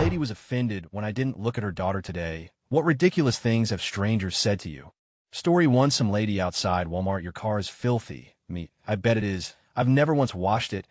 lady was offended when I didn't look at her daughter today. What ridiculous things have strangers said to you? Story 1. Some lady outside Walmart. Your car is filthy. Me. I bet it is. I've never once washed it.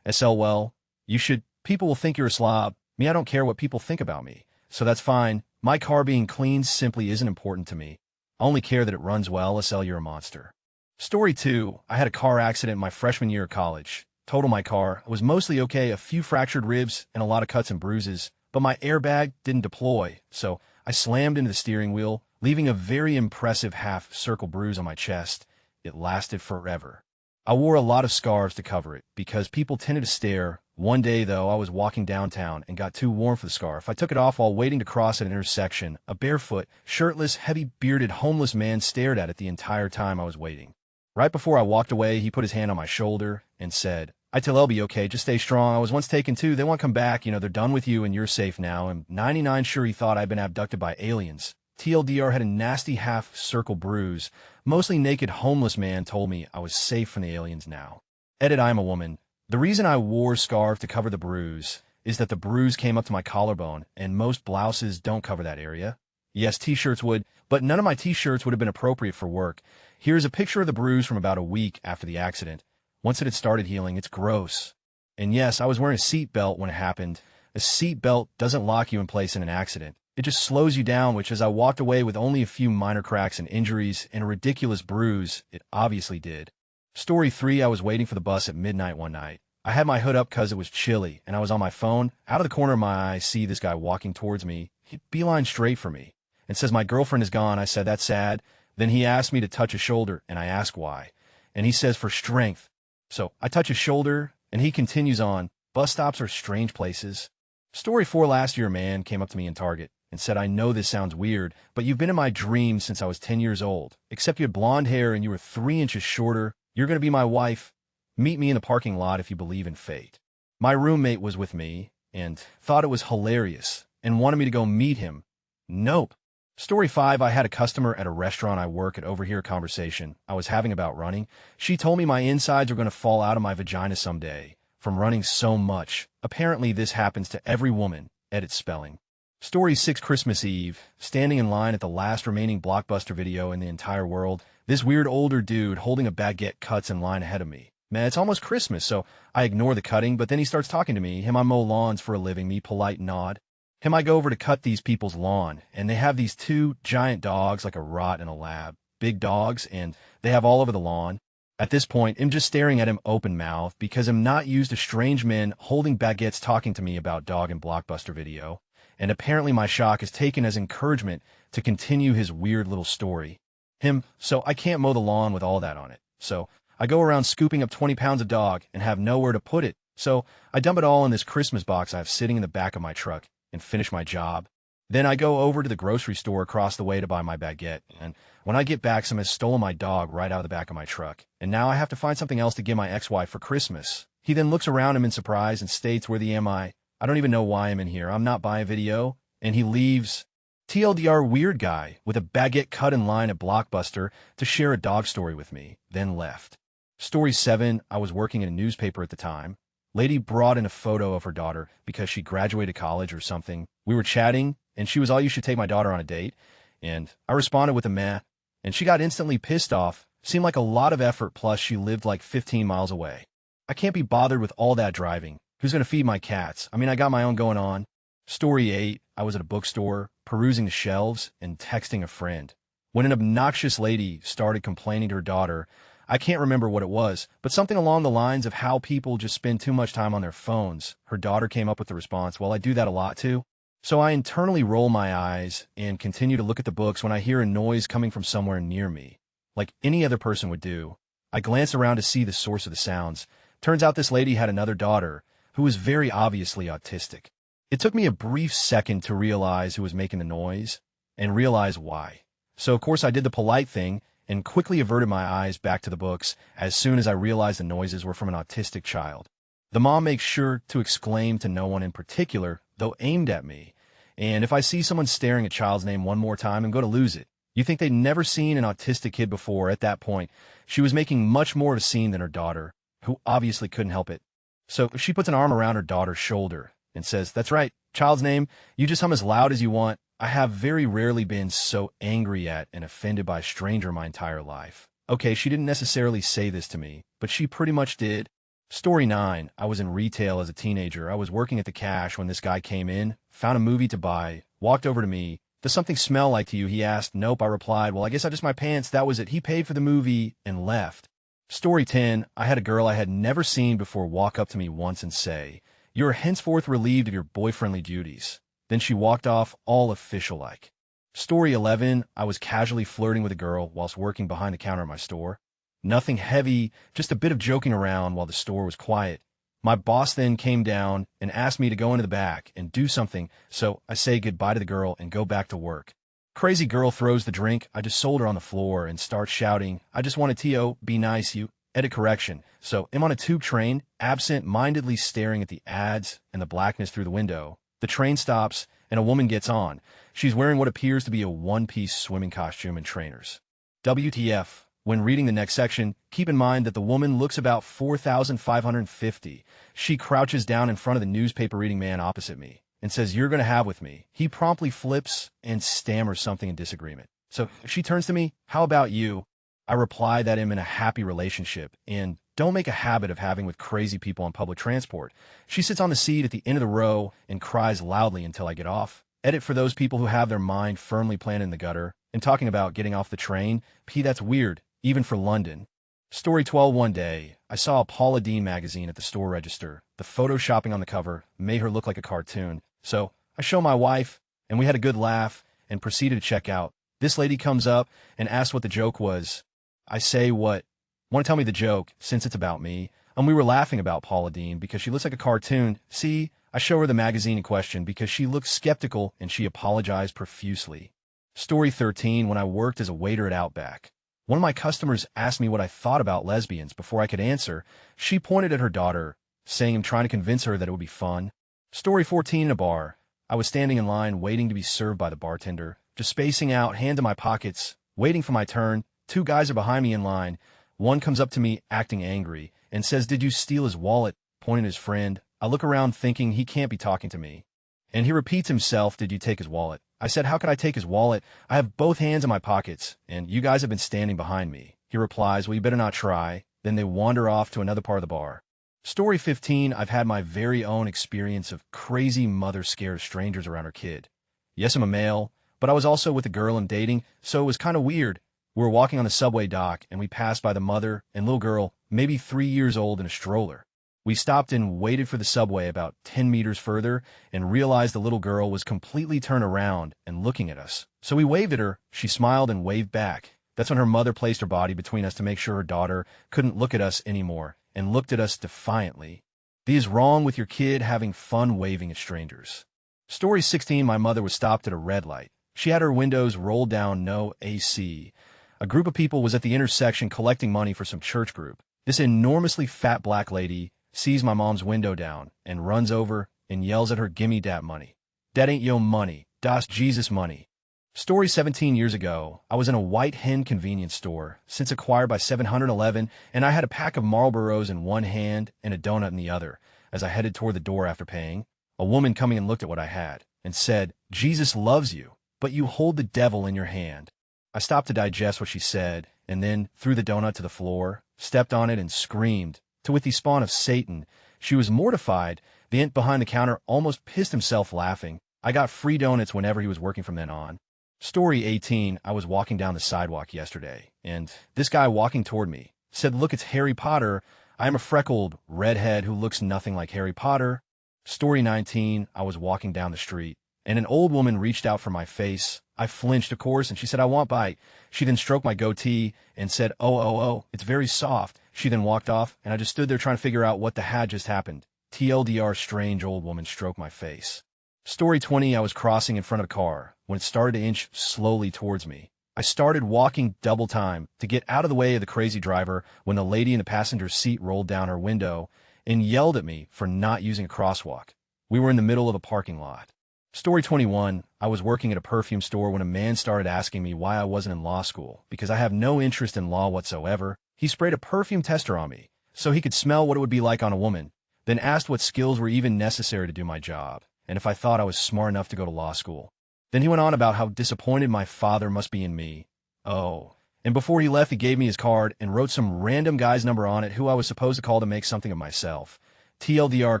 SL. Well, you should. People will think you're a slob. Me, I don't care what people think about me. So that's fine. My car being clean simply isn't important to me. I only care that it runs well. SL. You're a monster. Story 2. I had a car accident my freshman year of college. Totaled my car. I was mostly okay, a few fractured ribs and a lot of cuts and bruises, but my airbag didn't deploy, so I slammed into the steering wheel, leaving a very impressive half-circle bruise on my chest. It lasted forever. I wore a lot of scarves to cover it, because people tended to stare. One day, though, I was walking downtown and got too warm for the scarf. I took it off while waiting to cross an intersection. A barefoot, shirtless, heavy-bearded homeless man stared at it the entire time I was waiting. Right before I walked away, he put his hand on my shoulder and said, "I tell I'll be okay, just stay strong. I was once taken too. They won't come back. They're done with you and you're safe now." I'm 99 sure he thought I'd been abducted by aliens. TLDR had a nasty half-circle bruise. Mostly naked homeless man told me I was safe from the aliens now. Edit. I am a woman. The reason I wore a scarf to cover the bruise is that the bruise came up to my collarbone, and most blouses don't cover that area. Yes, t-shirts would, but none of my t-shirts would have been appropriate for work. Here's a picture of the bruise from about a week after the accident. Once it had started healing, it's gross. And yes, I was wearing a seat belt when it happened. A seat belt doesn't lock you in place in an accident. It just slows you down, which as I walked away with only a few minor cracks and injuries and a ridiculous bruise, it obviously did. Story 3. I was waiting for the bus at midnight one night. I had my hood up because it was chilly, and I was on my phone. Out of the corner of my eye, I see this guy walking towards me. He beeline straight for me and says, "My girlfriend is gone." I said, "That's sad." Then he asked me to touch his shoulder, and I asked why. And he says, "For strength." So I touch his shoulder, and he continues on. Bus stops are strange places. Story 4. Last year, a man came up to me in Target and said, "I know this sounds weird, but you've been in my dreams since I was 10 years old. Except you had blonde hair and you were 3 inches shorter. You're going to be my wife. Meet me in the parking lot if you believe in fate." My roommate was with me and thought it was hilarious and wanted me to go meet him. Nope. Story 5. I had a customer at a restaurant I work at overhear a conversation I was having about running. She told me my insides are going to fall out of my vagina someday from running so much. Apparently this happens to every woman. Edit spelling. Story 6. Christmas Eve. Standing in line at the last remaining Blockbuster video in the entire world. This weird older dude holding a baguette cuts in line ahead of me. Man, it's almost Christmas, so I ignore the cutting, but then he starts talking to me. Him, I mow lawns for a living. Me, polite nod. Him, I go over to cut these people's lawn, and they have these 2 giant dogs, like a rot and a lab. Big dogs, and they have all over the lawn. At this point, I'm just staring at him open-mouthed because I'm not used to strange men holding baguettes talking to me about dog and Blockbuster video. And apparently my shock is taken as encouragement to continue his weird little story. Him, so I can't mow the lawn with all that on it. So I go around scooping up 20 pounds of dog and have nowhere to put it. So I dump it all in this Christmas box I have sitting in the back of my truck and finish my job. Then I go over to the grocery store across the way to buy my baguette. And when I get back, someone has stolen my dog right out of the back of my truck. And now I have to find something else to give my ex-wife for Christmas. He then looks around him in surprise and states, "Where the am I? I don't even know why I'm in here. I'm not buying video." And he leaves. TLDR. Weird guy with a baguette cut in line at Blockbuster to share a dog story with me, then left. Story 7. I was working in a newspaper at the time. Lady brought in a photo of her daughter because she graduated college or something. We were chatting, and she was all, "You should take my daughter on a date." And I responded with a meh, and she got instantly pissed off. Seemed like a lot of effort, plus she lived like 15 miles away. I can't be bothered with all that driving. Who's going to feed my cats? I mean, I got my own going on. Story 8. I was at a bookstore, perusing the shelves and texting a friend, when an obnoxious lady started complaining to her daughter. I can't remember what it was, but something along the lines of how people just spend too much time on their phones. Her daughter came up with the response, "Well, I do that a lot too." So I internally roll my eyes and continue to look at the books when I hear a noise coming from somewhere near me, like any other person would do. I glance around to see the source of the sounds. Turns out this lady had another daughter who was very obviously autistic. It took me a brief second to realize who was making the noise and realize why. So of course I did the polite thing and quickly averted my eyes back to the books as soon as I realized the noises were from an autistic child. The mom makes sure to exclaim to no one in particular, though aimed at me, and if I see someone staring at child's name one more time, I'm going to lose it. You think they'd never seen an autistic kid before. At that point, she was making much more of a scene than her daughter, who obviously couldn't help it. So she puts an arm around her daughter's shoulder and says, "That's right, child's name. You just hum as loud as you want." I have very rarely been so angry at and offended by a stranger my entire life. Okay, she didn't necessarily say this to me, but she pretty much did. Story 9. I was in retail as a teenager. I was working at the cash when this guy came in, found a movie to buy, walked over to me. "Does something smell like to you?" he asked. "Nope," I replied. "Well, I guess I just my pants." That was it. He paid for the movie and left. Story 10. I had a girl I had never seen before walk up to me once and say, "You're henceforth relieved of your boyfriendly duties." Then she walked off all official-like. Story 11. I was casually flirting with a girl whilst working behind the counter at my store. Nothing heavy, just a bit of joking around while the store was quiet. My boss then came down and asked me to go into the back and do something, so I say goodbye to the girl and go back to work. Crazy girl throws the drink. I just sold her on the floor and start shouting, "I just want a T.O., be nice, you." Edit correction. So I'm on a tube train, absent-mindedly staring at the ads and the blackness through the window. The train stops, and a woman gets on. She's wearing what appears to be a one-piece swimming costume and trainers. WTF. When reading the next section, keep in mind that the woman looks about 4,550. She crouches down in front of the newspaper-reading man opposite me and says, "You're going to have with me." He promptly flips and stammers something in disagreement. So she turns to me, "How about you?" I reply that I'm in a happy relationship and don't make a habit of having with crazy people on public transport. She sits on the seat at the end of the row and cries loudly until I get off. Edit for those people who have their mind firmly planted in the gutter and talking about getting off the train. That's weird, even for London. Story 12. One day, I saw a Paula Deen magazine at the store register. The photoshopping on the cover made her look like a cartoon. So I show my wife, and we had a good laugh and proceeded to check out. This lady comes up and asks what the joke was. I say, "What? Want to tell me the joke, since it's about me?" And we were laughing about Paula Deen because she looks like a cartoon. See, I show her the magazine in question because she looked skeptical and she apologized profusely. Story 13. When I worked as a waiter at Outback, one of my customers asked me what I thought about lesbians. Before I could answer, she pointed at her daughter, saying I'm trying to convince her that it would be fun. Story 14. In a bar, I was standing in line waiting to be served by the bartender, just spacing out, hand in my pockets, waiting for my turn. Two guys are behind me in line. One comes up to me acting angry and says, "Did you steal his wallet?" pointing at his friend. I look around thinking he can't be talking to me. And he repeats himself, "Did you take his wallet?" I said, "How could I take his wallet? I have both hands in my pockets, and you guys have been standing behind me." He replies, "Well, you better not try." Then they wander off to another part of the bar. Story 15. I've had my very own experience of crazy mother scared strangers around her kid. Yes, I'm a male, but I was also with a girl I'm dating, so it was kind of weird. We were walking on the subway dock, and we passed by the mother and little girl, maybe 3 years old, in a stroller. We stopped and waited for the subway about 10 meters further and realized the little girl was completely turned around and looking at us. So we waved at her. She smiled and waved back. That's when her mother placed her body between us to make sure her daughter couldn't look at us anymore and looked at us defiantly. "The is wrong with your kid having fun waving at strangers." Story 16. My mother was stopped at a red light. She had her windows rolled down, no AC. A group of people was at the intersection collecting money for some church group. This enormously fat black lady sees my mom's window down and runs over and yells at her, "Gimme dat money. Dat ain't yo money. Das Jesus money." Story 17. Years ago, I was in a White Hen convenience store, since acquired by 7-Eleven, and I had a pack of Marlboros in one hand and a donut in the other. As I headed toward the door after paying, a woman coming and looked at what I had and said, "Jesus loves you, but you hold the devil in your hand." I stopped to digest what she said, and then threw the donut to the floor, stepped on it, and screamed. To with the spawn of Satan. She was mortified. The ant behind the counter almost pissed himself laughing. I got free donuts whenever he was working from then on. Story 18. I was walking down the sidewalk yesterday, and this guy walking toward me said, "Look, it's Harry Potter." I am a freckled redhead who looks nothing like Harry Potter. Story 19. I was walking down the street, and an old woman reached out for my face. I flinched, of course, and she said, "I want bite." She then stroked my goatee and said, "Oh, it's very soft." She then walked off, and I just stood there trying to figure out what the had just happened. TLDR, strange old woman stroked my face. Story 20. I was crossing in front of a car when it started to inch slowly towards me. I started walking double time to get out of the way of the crazy driver when the lady in the passenger seat rolled down her window and yelled at me for not using a crosswalk. We were in the middle of a parking lot. Story 21. I was working at a perfume store when a man started asking me why I wasn't in law school, because I have no interest in law whatsoever. He sprayed a perfume tester on me so he could smell what it would be like on a woman. then asked what skills were even necessary to do my job, and if I thought I was smart enough to go to law school. Then he went on about how disappointed my father must be in me. Oh, and before he left, he gave me his card and wrote some random guy's number on it who I was supposed to call to make something of myself. TLDR,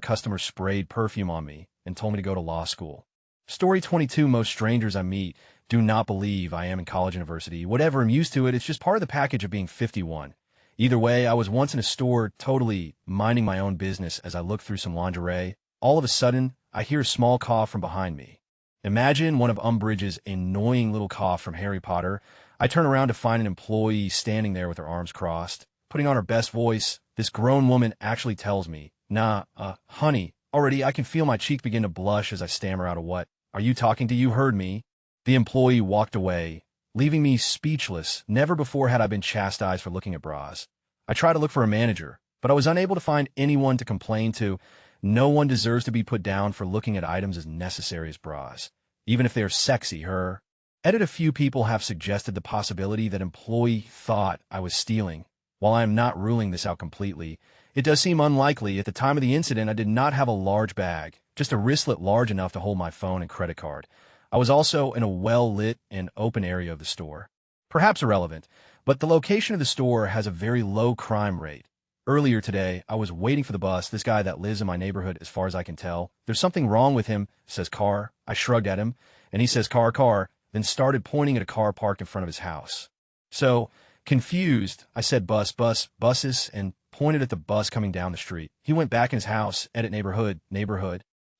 customer sprayed perfume on me and told me to go to law school. Story 22, most strangers I meet do not believe I am in college university. Whatever, I'm used to it. It's just part of the package of being 51. Either way, I was once in a store totally minding my own business as I looked through some lingerie. All of a sudden, I hear a small cough from behind me. Imagine one of Umbridge's annoying little cough from Harry Potter. I turn around to find an employee standing there with her arms crossed. Putting on her best voice, this grown woman actually tells me, "Nah, honey, already I can feel my cheek begin to blush as I stammer out a what. Are you talking to? You heard me." The employee walked away, leaving me speechless. Never before had I been chastised for looking at bras. I tried to look for a manager, but I was unable to find anyone to complain to. No one deserves to be put down for looking at items as necessary as bras, even if they are sexy. A few people have suggested the possibility that employee thought I was stealing. While I am not ruling this out completely, it does seem unlikely. At the time of the incident, I did not have a large bag, just a wristlet large enough to hold my phone and credit card. I was also in a well-lit and open area of the store. Perhaps irrelevant, but the location of the store has a very low crime rate. Earlier today, I was waiting for the bus, this guy that lives in my neighborhood as far as I can tell. "There's something wrong with him," says car. I shrugged at him, and he says car, then started pointing at a car parked in front of his house. So, confused, I said buses, and pointed at the bus coming down the street. He went back in his house, neighborhood.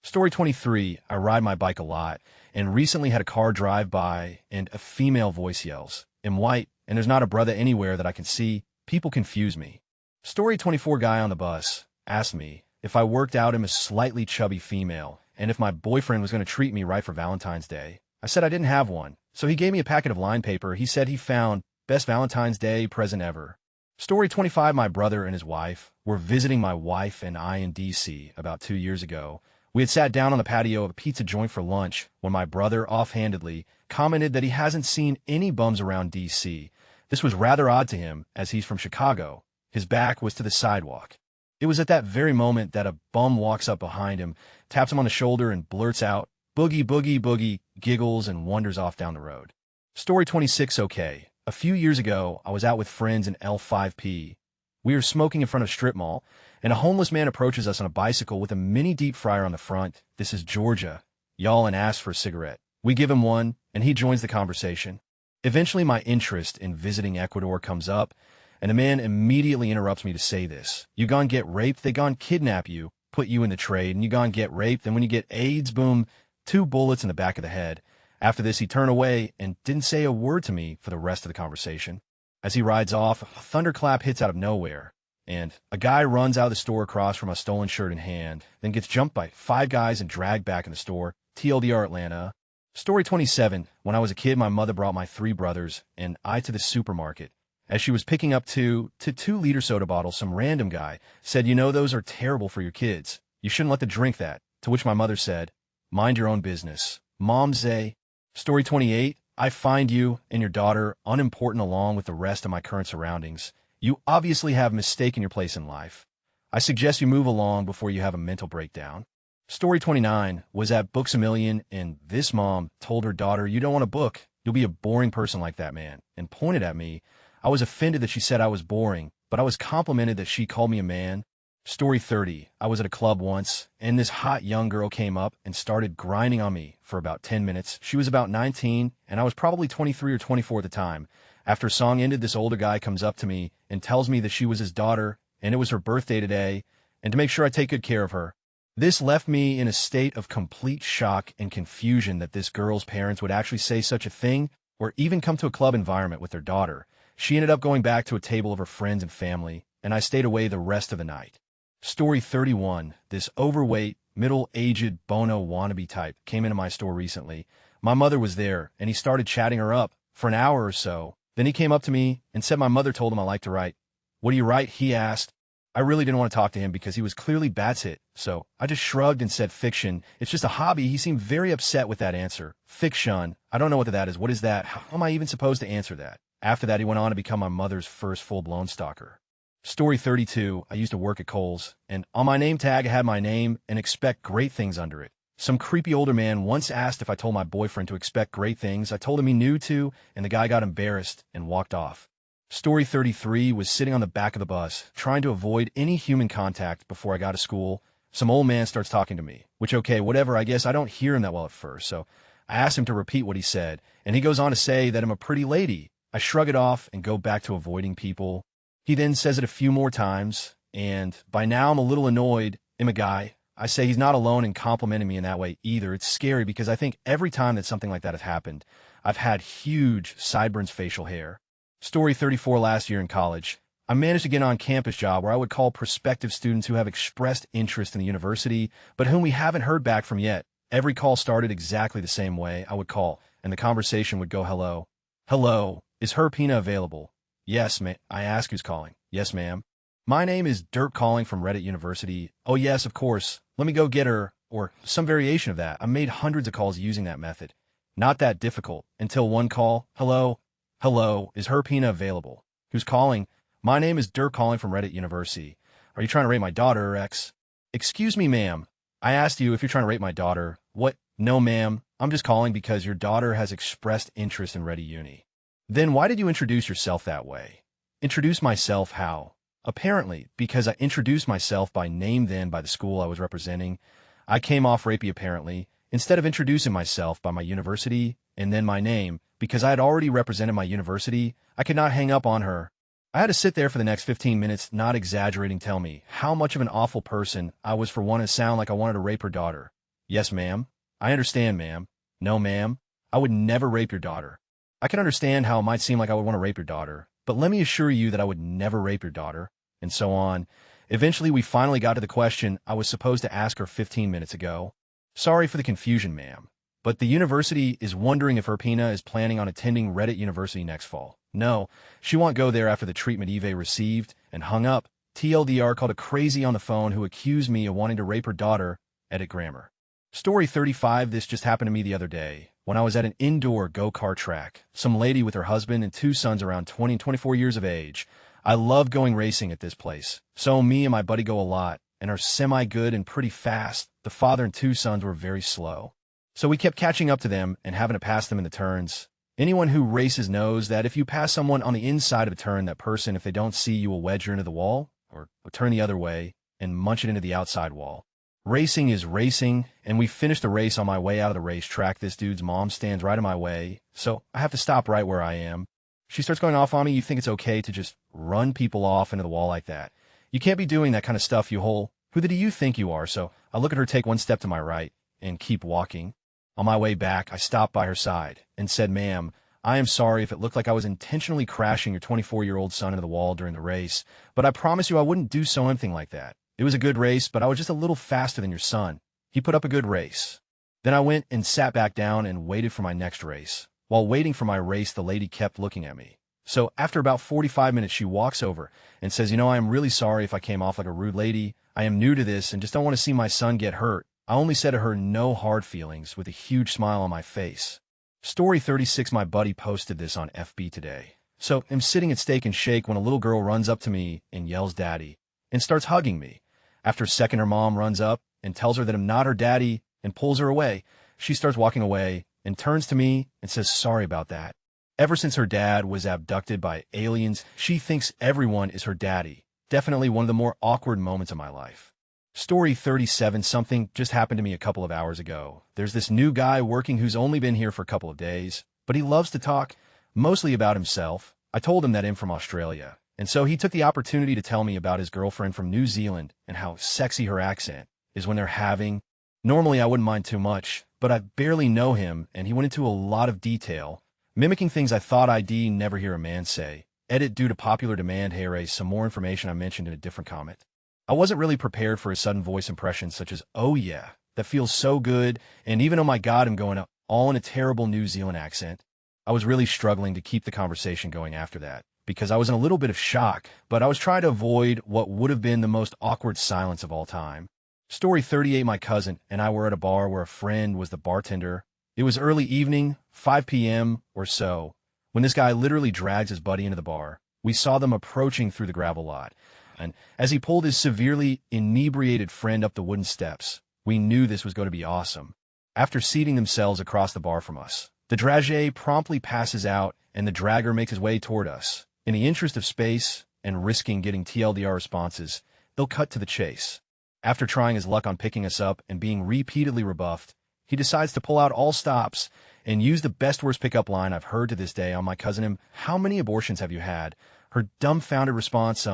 Story 23, I ride my bike a lot, and recently had a car drive by, and a female voice yells, "I'm white, and there's not a brother anywhere that I can see." People confuse me. Story 24, guy on the bus asked me if I worked out him a slightly chubby female, and if my boyfriend was going to treat me right for Valentine's Day. I said I didn't have one, so he gave me a packet of line paper. He said he found best Valentine's Day present ever. Story 25, my brother and his wife were visiting my wife and I in D.C. about 2 years ago. We had sat down on the patio of a pizza joint for lunch when my brother offhandedly commented that he hasn't seen any bums around D.C. This was rather odd to him, as he's from Chicago. His back was to the sidewalk. It was at that very moment that a bum walks up behind him, taps him on the shoulder, and blurts out, "Boogie, boogie, boogie," giggles, and wanders off down the road. Story 26, okay. A few years ago, I was out with friends in L5P. We were smoking in front of a strip mall, and a homeless man approaches us on a bicycle with a mini deep fryer on the front. "This is Georgia, y'all," and asks for a cigarette. We give him one, and he joins the conversation. Eventually, my interest in visiting Ecuador comes up, and the man immediately interrupts me to say this: "You gon' get raped, they gon' kidnap you, put you in the trade, and you gon' get raped, and when you get AIDS, boom, 2 bullets in the back of the head." After this, he turned away and didn't say a word to me for the rest of the conversation. As he rides off, a thunderclap hits out of nowhere, and a guy runs out of the store across from a stolen shirt in hand, then gets jumped by 5 guys and dragged back in the store. TLDR, Atlanta. Story 27, when I was a kid, my mother brought my 3 brothers and I to the supermarket. As she was picking up 2-liter soda bottles, some random guy said, "You know, those are terrible for your kids. You shouldn't let them drink that." To which my mother said, "Mind your own business. Mom's a..." Story 28, I find you and your daughter unimportant along with the rest of my current surroundings. You obviously have mistaken your place in life. I suggest you move along before you have a mental breakdown. Story 29, was at Books A Million, and this mom told her daughter, "You don't want a book. You'll be a boring person like that man," and pointed at me. I was offended that she said I was boring, but I was complimented that she called me a man. Story 30, I was at a club once, and this hot young girl came up and started grinding on me for about 10 minutes. She was about 19, and I was probably 23 or 24 at the time. After a song ended, this older guy comes up to me and tells me that she was his daughter, and it was her birthday today, and to make sure I take good care of her. This left me in a state of complete shock and confusion that this girl's parents would actually say such a thing, or even come to a club environment with their daughter. She ended up going back to a table of her friends and family, and I stayed away the rest of the night. Story 31, this overweight, middle-aged Bono wannabe type came into my store recently. My mother was there, and he started chatting her up for an hour or so. Then he came up to me and said my mother told him I like to write. "What do you write?" he asked. I really didn't want to talk to him because he was clearly bat's hit, so I just shrugged and said fiction. It's just a hobby. He seemed very upset with that answer. Fiction. I don't know what that is. What is that? How am I even supposed to answer that? After that, he went on to become my mother's first full-blown stalker. Story 32, I used to work at Kohl's, and on my name tag I had my name and expect great things under it. Some creepy older man once asked if I told my boyfriend to expect great things. I told him he knew to, and the guy got embarrassed and walked off. Story 33 was sitting on the back of the bus, trying to avoid any human contact before I got to school. Some old man starts talking to me, which okay, whatever, I guess I don't hear him that well at first, so I asked him to repeat what he said, and he goes on to say that I'm a pretty lady. I shrug it off and go back to avoiding people. He then says it a few more times, and by now I'm a little annoyed. I'm a guy. I say he's not alone in complimenting me in that way either. It's scary because I think every time that something like that has happened, I've had huge sideburns facial hair. Story 34, last year in college, I managed to get an on-campus job where I would call prospective students who have expressed interest in the university, but whom we haven't heard back from yet. Every call started exactly the same way. I would call, and the conversation would go, hello. Hello, is Herpina available? Yes, ma'am. I ask who's calling. Yes, ma'am. My name is Derp calling from Reddit University. Oh, yes, of course. Let me go get her, or some variation of that. I made hundreds of calls using that method. Not that difficult, until one call. Hello? Hello, is Herpina available? Who's calling? My name is Derp calling from Reddit University. Are you trying to rate my daughter, X? Excuse me, ma'am. I asked you if you're trying to rate my daughter. What? No, ma'am. I'm just calling because your daughter has expressed interest in Reddit Uni. Then why did you introduce yourself that way? Introduce myself how? Apparently, because I introduced myself by name then by the school I was representing. I came off rapey apparently, instead of introducing myself by my university and then my name, because I had already represented my university, I could not hang up on her. I had to sit there for the next 15 minutes, not exaggerating, tell me how much of an awful person I was for wanting to sound like I wanted to rape her daughter. Yes, ma'am. I understand, ma'am. No, ma'am. I would never rape your daughter. I can understand how it might seem like I would want to rape your daughter, but let me assure you that I would never rape your daughter, and so on. Eventually, we finally got to the question I was supposed to ask her 15 minutes ago. Sorry for the confusion, ma'am, but the university is wondering if Herpina is planning on attending Reddit University next fall. No, she won't go there after the treatment Eve received and hung up. TLDR called a crazy on the phone who accused me of wanting to rape her daughter. Edit grammar. Story 35, this just happened to me the other day. When I was at an indoor go-kart track, some lady with her husband and two sons around 20 and 24 years of age. I love going racing at this place. So me and my buddy go a lot and are semi-good and pretty fast. The father and two sons were very slow. So we kept catching up to them and having to pass them in the turns. Anyone who races knows that if you pass someone on the inside of a turn, that person, if they don't see you, will wedge her into the wall or turn the other way and munch it into the outside wall. Racing is racing, and we finished the race on my way out of the racetrack. This dude's mom stands right in my way, so I have to stop right where I am. She starts going off on me. You think it's okay to just run people off into the wall like that. You can't be doing that kind of stuff, you whole. Who do you think you are? So I look at her take one step to my right and keep walking. On my way back, I stopped by her side and said, ma'am, I am sorry if it looked like I was intentionally crashing your 24-year-old son into the wall during the race, but I promise you I wouldn't do so anything like that. It was a good race, but I was just a little faster than your son. He put up a good race. Then I went and sat back down and waited for my next race. While waiting for my race, the lady kept looking at me. So after about 45 minutes, she walks over and says, I am really sorry if I came off like a rude lady. I am new to this and just don't want to see my son get hurt. I only said to her, no hard feelings, with a huge smile on my face. Story 36, my buddy posted this on FB today. So I'm sitting at Steak and Shake when a little girl runs up to me and yells daddy and starts hugging me. After a second, her mom runs up and tells her that I'm not her daddy and pulls her away. She starts walking away and turns to me and says, sorry about that. Ever since her dad was abducted by aliens, she thinks everyone is her daddy. Definitely one of the more awkward moments of my life. Story 37, something just happened to me a couple of hours ago. There's this new guy working who's only been here for a couple of days, but he loves to talk, mostly about himself. I told him that I'm from Australia. And so he took the opportunity to tell me about his girlfriend from New Zealand and how sexy her accent is when they're having. Normally I wouldn't mind too much, but I barely know him, and he went into a lot of detail, mimicking things I thought I'd never hear a man say. Edit due to popular demand. Hey, some more information I mentioned in a different comment. I wasn't really prepared for a sudden voice impression such as, oh yeah, that feels so good, and even oh my god, I'm going up, all in a terrible New Zealand accent. I was really struggling to keep the conversation going after that, because I was in a little bit of shock, but I was trying to avoid what would have been the most awkward silence of all time. Story 38, my cousin and I were at a bar where a friend was the bartender. It was early evening, 5 p.m. or so, when this guy literally drags his buddy into the bar. We saw them approaching through the gravel lot, and as he pulled his severely inebriated friend up the wooden steps, we knew this was going to be awesome. After seating themselves across the bar from us, the dragé promptly passes out and the dragger makes his way toward us. In the interest of space and risking getting TLDR responses, they'll cut to the chase. After trying his luck on picking us up and being repeatedly rebuffed, he decides to pull out all stops and use the best worst pickup line I've heard to this day on my cousin him. How many abortions have you had? Her dumbfounded response,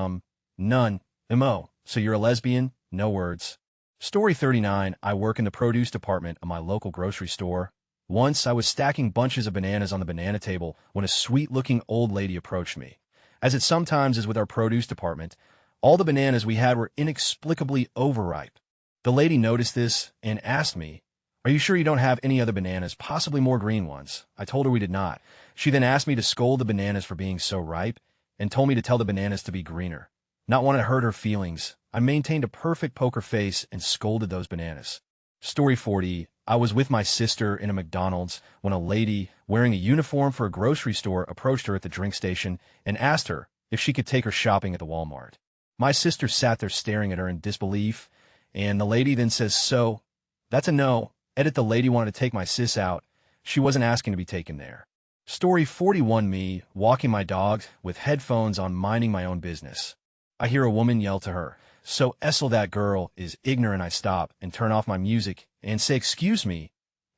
none. M.O. So you're a lesbian? No words. Story 39, I work in the produce department of my local grocery store. Once I was stacking bunches of bananas on the banana table when a sweet-looking old lady approached me. As it sometimes is with our produce department, all the bananas we had were inexplicably overripe. The lady noticed this and asked me, "Are you sure you don't have any other bananas, possibly more green ones?" I told her we did not. She then asked me to scold the bananas for being so ripe and told me to tell the bananas to be greener. Not wanting to hurt her feelings, I maintained a perfect poker face and scolded those bananas. Story 40, I was with my sister in a McDonald's when a lady wearing a uniform for a grocery store approached her at the drink station and asked her if she could take her shopping at the Walmart. My sister sat there staring at her in disbelief, and the lady then says, "So, that's a no." Edit, the lady wanted to take my sis out. She wasn't asking to be taken there. Story 41, me walking my dog with headphones on, minding my own business. I hear a woman yell to her, "So Essel, that girl is ignorant." I stop and turn off my music and say, "Excuse me."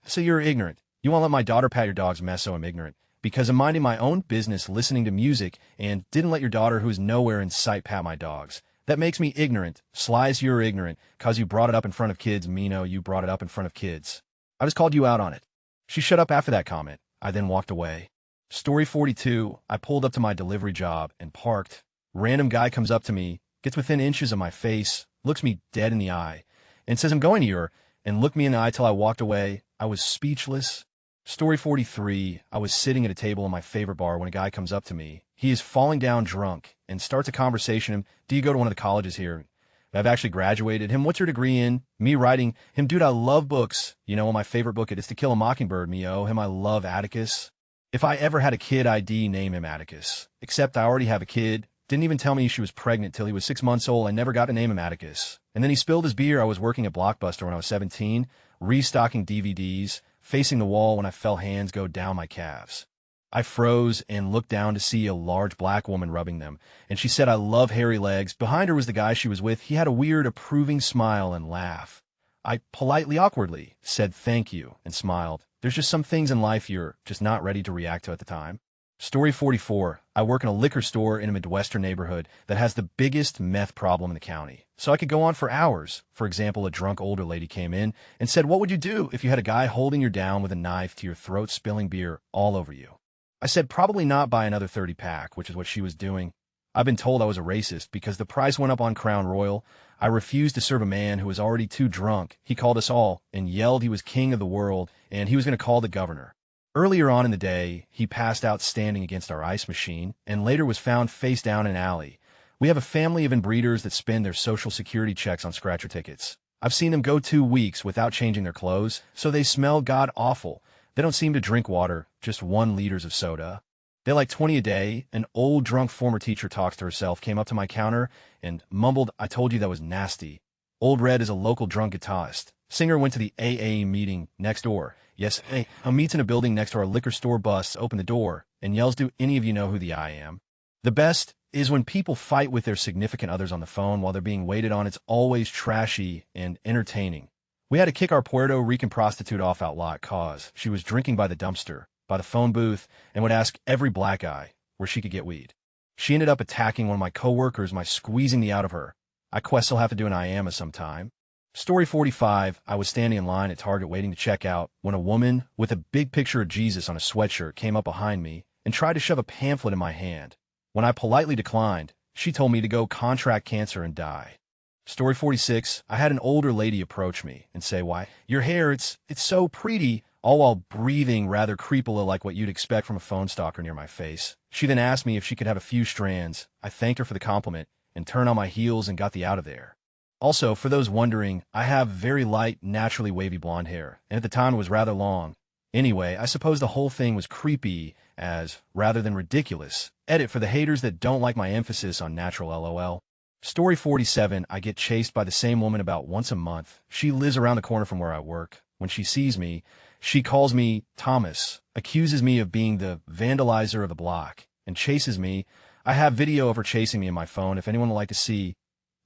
"So you're ignorant. You won't let my daughter pat your dog's mess, so I'm ignorant. Because I'm minding my own business, listening to music, and didn't let your daughter, who is nowhere in sight, pat my dogs. That makes me ignorant. Slice, you're ignorant, cause you brought it up in front of kids. Mino, you brought it up in front of kids. I just called you out on it." She shut up after that comment. I then walked away. Story 42, I pulled up to my delivery job and parked. Random guy comes up to me, gets within inches of my face, looks me dead in the eye, and says, "I'm going to your," and looked me in the eye till I walked away. I was speechless. Story 43, I was sitting at a table in my favorite bar when a guy comes up to me. He is falling down drunk and starts a conversation. Him, "Do you go to one of the colleges here?" "I've actually graduated." Him, "What's your degree in?" Me writing. Him, "Dude, I love books. You know, my favorite book it is To Kill a Mockingbird." Me, "Oh." Him, "I love Atticus. If I ever had a kid, I'd name him Atticus. Except I already have a kid. Didn't even tell me she was pregnant till he was 6 months old. I never got to name him Atticus." And then he spilled his beer. I was working at Blockbuster when I was 17, restocking DVDs, facing the wall when I felt hands go down my calves. I froze and looked down to see a large black woman rubbing them, and she said, "I love hairy legs." Behind her was the guy she was with. He had a weird, approving smile and laugh. I politely, awkwardly said thank you and smiled. There's just some things in life you're just not ready to react to at the time. Story 44, I work in a liquor store in a Midwestern neighborhood that has the biggest meth problem in the county. So I could go on for hours. For example, a drunk older lady came in and said, "What would you do if you had a guy holding you down with a knife to your throat, spilling beer all over you?" I said, "Probably not buy another 30-pack, which is what she was doing. I've been told I was a racist because the price went up on Crown Royal. I refused to serve a man who was already too drunk. He called us all and yelled he was king of the world and he was going to call the governor. Earlier on in the day, he passed out standing against our ice machine and later was found face down in an alley. We have a family of inbreeders that spend their Social Security checks on scratcher tickets. I've seen them go 2 weeks without changing their clothes, so they smell god-awful. They don't seem to drink water, just 1 liter of soda. They like 20 a day. An old drunk former teacher talks to herself, came up to my counter and mumbled, "I told you that was nasty." Old Red is a local drunk guitarist. Singer went to the AA meeting next door. Yes, hey, meets in a building next to our liquor store, busts open the door and yells, "Do any of you know who the I am?" The best is when people fight with their significant others on the phone while they're being waited on. It's always trashy and entertaining. We had to kick our Puerto Rican prostitute off out lot cause she was drinking by the dumpster, by the phone booth, and would ask every black guy where she could get weed. She ended up attacking one of my coworkers by squeezing the out of her. I still have to do an I am sometime. Story 45, I was standing in line at Target waiting to check out when a woman with a big picture of Jesus on a sweatshirt came up behind me and tried to shove a pamphlet in my hand. When I politely declined, she told me to go contract cancer and die. Story 46, I had an older lady approach me and say, "Why, your hair, it's so pretty," all while breathing rather creepily like what you'd expect from a phone stalker near my face. She then asked me if she could have a few strands. I thanked her for the compliment and turned on my heels and got the out of there. Also, for those wondering, I have very light, naturally wavy blonde hair, and at the time it was rather long. Anyway, I suppose the whole thing was creepy as, rather than ridiculous. Edit for the haters that don't like my emphasis on natural LOL. Story 47, I get chased by the same woman about once a month. She lives around the corner from where I work. When she sees me, she calls me Thomas, accuses me of being the vandalizer of the block, and chases me. I have video of her chasing me in my phone if anyone would like to see.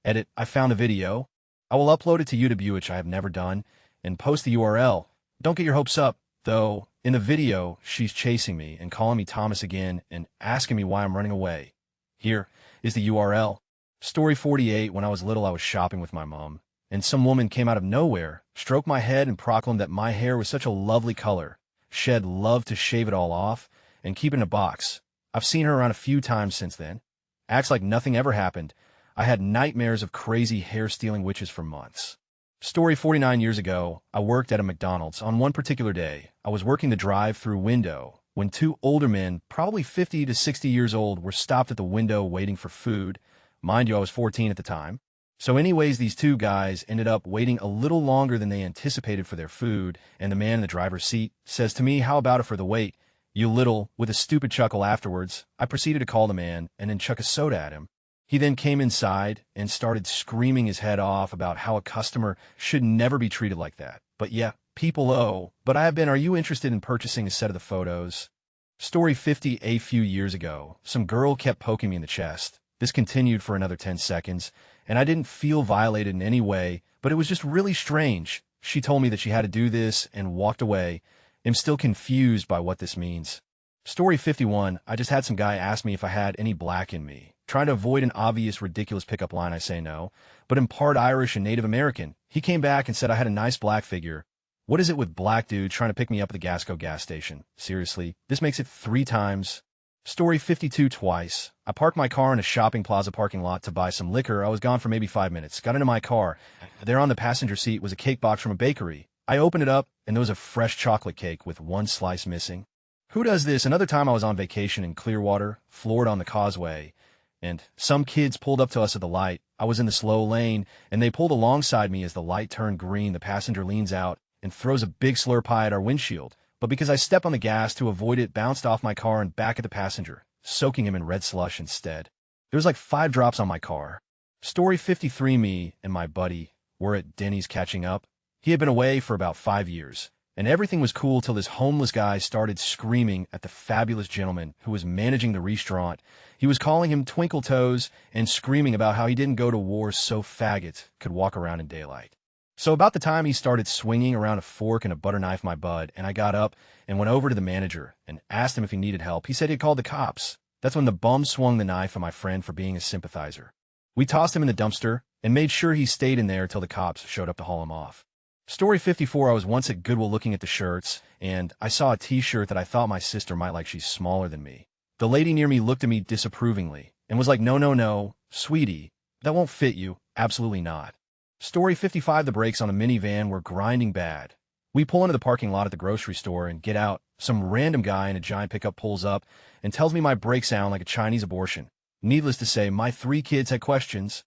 Edit, I found the video. I will upload it to YouTube, which I have never done, and post the URL. Don't get your hopes up, though. In the video, she's chasing me and calling me Thomas again and asking me why I'm running away. Here is the URL. Story 48, when I was little, I was shopping with my mom, and some woman came out of nowhere, stroked my head, and proclaimed that my hair was such a lovely color. She'd love to shave it all off and keep it in a box. I've seen her around a few times since then. Acts like nothing ever happened. I had nightmares of crazy hair-stealing witches for months. Story 49 years ago, I worked at a McDonald's. On one particular day, I was working the drive-through window when two older men, probably 50 to 60 years old, were stopped at the window waiting for food. Mind you, I was 14 at the time. So anyways, these two guys ended up waiting a little longer than they anticipated for their food, and the man in the driver's seat says to me, "How about it for the wait, you little," with a stupid chuckle afterwards. I proceeded to call the man and then chuck a soda at him. He then came inside and started screaming his head off about how a customer should never be treated like that. But yeah, people owe. But I have been, are you interested in purchasing a set of the photos? Story 50, a few years ago, some girl kept poking me in the chest. This continued for another 10 seconds, and I didn't feel violated in any way, but it was just really strange. She told me that she had to do this and walked away. I'm still confused by what this means. Story 51, I just had some guy ask me if I had any black in me. Trying to avoid an obvious, ridiculous pickup line, I say no, but I'm part Irish and Native American. He came back and said I had a nice black figure. What is it with black dudes trying to pick me up at the Gasco gas station? Seriously, this makes it 3 times. Story 52 twice. I parked my car in a shopping plaza parking lot to buy some liquor. I was gone for maybe 5 minutes. Got into my car. There on the passenger seat was a cake box from a bakery. I opened it up, and there was a fresh chocolate cake with 1 slice missing. Who does this? Another time I was on vacation in Clearwater, Florida on the causeway, and some kids pulled up to us at the light. I was in the slow lane, and they pulled alongside me as the light turned green. The passenger leans out and throws a big slurp pie at our windshield. But because I stepped on the gas to avoid it, bounced off my car and back at the passenger, soaking him in red slush instead. There was like 5 drops on my car. Story 53, me and my buddy were at Denny's catching up. He had been away for about 5 years, and everything was cool till this homeless guy started screaming at the fabulous gentleman who was managing the restaurant. He was calling him Twinkle Toes and screaming about how he didn't go to war so faggots could walk around in daylight. So about the time he started swinging around a fork and a butter knife my bud, and I got up and went over to the manager and asked him if he needed help. He said he'd called the cops. That's when the bum swung the knife at my friend for being a sympathizer. We tossed him in the dumpster and made sure he stayed in there till the cops showed up to haul him off. Story 54, I was once at Goodwill looking at the shirts, and I saw a t-shirt that I thought my sister might like. She's smaller than me. The lady near me looked at me disapprovingly and was like, no, sweetie, that won't fit you. Absolutely not. Story 55, the brakes on a minivan were grinding bad. We pull into the parking lot at the grocery store and get out. Some random guy in a giant pickup pulls up and tells me my brakes sound like a Chinese abortion. Needless to say, my 3 kids had questions.